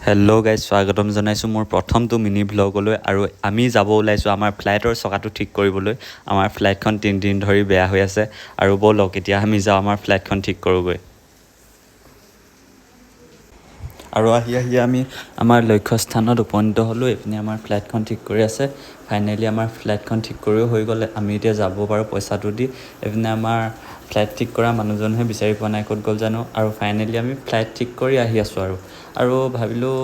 Hello' guys, স্বাগতম জনাইছোঁ মোৰ প্ৰথমটো মিনি ভ্লগলৈ। আৰু আমি যাব ওলাইছোঁ আমাৰ ফ্লাইটৰ চকাটো ঠিক কৰিবলৈ। আমাৰ ফ্লাইটখন 3 দিন ধৰি বেয়া হৈ আছে আৰু ব'লক এতিয়া আমি যাওঁ আমাৰ ফ্লাইটখন ঠিক কৰোঁগৈ। আৰু আহি আমি আমাৰ লক্ষ্যস্থানত উপনীত হ'লোঁ। এইপিনে আমাৰ ফ্লাইটখন ঠিক কৰি আছে। ফাইনেলি আমাৰ ফ্লাইটখন ঠিক কৰিও হৈ গ'লে আমি এতিয়া যাব পাৰোঁ পইচাটো দি। এইপিনে আমাৰ ফ্লাইট ঠিক কৰা মানুহজনহে বিচাৰি পোৱা নাই, ক'ত গ'ল জানো। আৰু ফাইনেলি আমি ফ্লাইট ঠিক কৰি আহি আছোঁ আৰু ভাবিলোঁ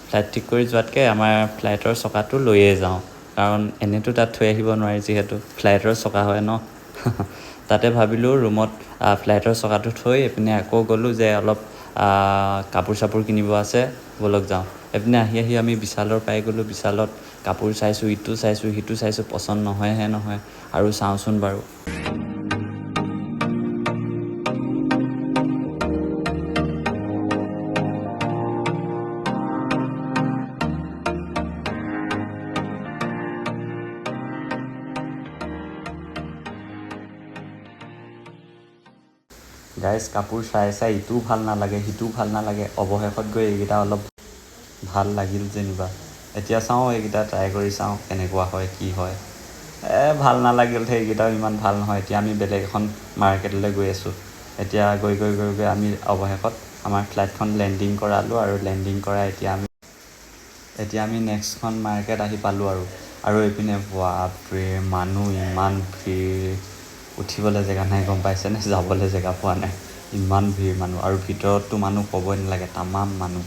ফ্লাইট ঠিক কৰি যোৱাতকৈ আমাৰ ফ্লাইটৰ চকাটো লৈয়ে যাওঁ, কাৰণ এনেতো তাত থৈ আহিব নোৱাৰি যিহেতু ফ্লাইটৰ চকা হয় ন। তাতে ভাবিলোঁ ৰুমত ফ্লাইটৰ চকাটো থৈ এইপিনে আকৌ গ'লোঁ যে অলপ কাপোৰ চাপোৰ কিনিব আছে, ব'লক যাওঁ। এইপিনে আহি আমি বিশালৰ পাই গ'লোঁ। বিশালত কাপোৰ চাইছোঁ, ইটো চাইছোঁ সিটো চাইছোঁ, পচন্দ নহয়হে নহয় আৰু চাওঁচোন বাৰু। গাইজ কাপোৰ চাই ইটোও ভাল নালাগে সিটোও ভাল নালাগে, অৱশেষত গৈ এইকেইটা অলপ ভাল লাগিল যেনিবা। এতিয়া চাওঁ এইকেইটা ট্ৰাই কৰি চাওঁ কেনেকুৱা হয় কি হয়। ভাল নালাগিল, সেইকেইটাও ইমান ভাল নহয়। এতিয়া আমি বেলেগ এখন মাৰ্কেটলৈ গৈ আছোঁ। এতিয়া গৈ আমি অৱশেষত আমাৰ ফ্লাইটখন লেণ্ডিং কৰালোঁ আৰু লেণ্ডিং কৰাই এতিয়া আমি নেক্সটখন মাৰ্কেট আহি পালোঁ আৰু এইপিনে বাপৰে মানুহ ইমান ভিৰ, উঠিবলৈ জেগা নাই, গম পাইছেনে? যাবলৈ জেগা পোৱা নাই, ইমান ভিৰ মানুহ। আৰু ভিতৰততো মানুহ ক'বই নালাগে, তামাম মানুহ।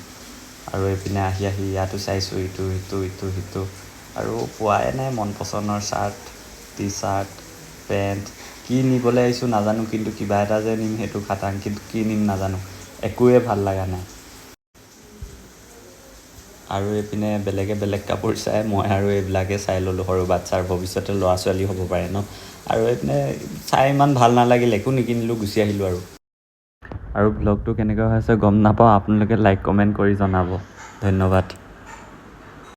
আৰু এইপিনে আহি ইয়াতো চাইছোঁ ইটো সিটো আৰু পোৱাই নাই মন পচন্দৰ চাৰ্ট, টি চাৰ্ট, পেণ্ট। কি নিবলৈ আহিছোঁ নাজানো, কিন্তু কিবা এটা যে নিম সেইটো খাটাং, কিন্তু কি নিম নাজানো, একোৱে ভাল লগা নাই। আৰু এইপিনে বেলেগে বেলেগ কাপোৰ চাই মই আৰু এইবিলাকে চাই ল'লোঁ। সৰু বাচ্ছাৰ ভৱিষ্যতে ল'ৰা ছোৱালী হ'ব পাৰে ন। আৰু এইপিনে চাই ইমান ভাল নালাগিল, একো নিকিনিলোঁ, গুচি আহিলোঁ আৰু ভ্লগটো কেনেকুৱা হৈছে গম নাপাওঁ। আপোনালোকে লাইক কমেণ্ট কৰি জনাব। ধন্যবাদ।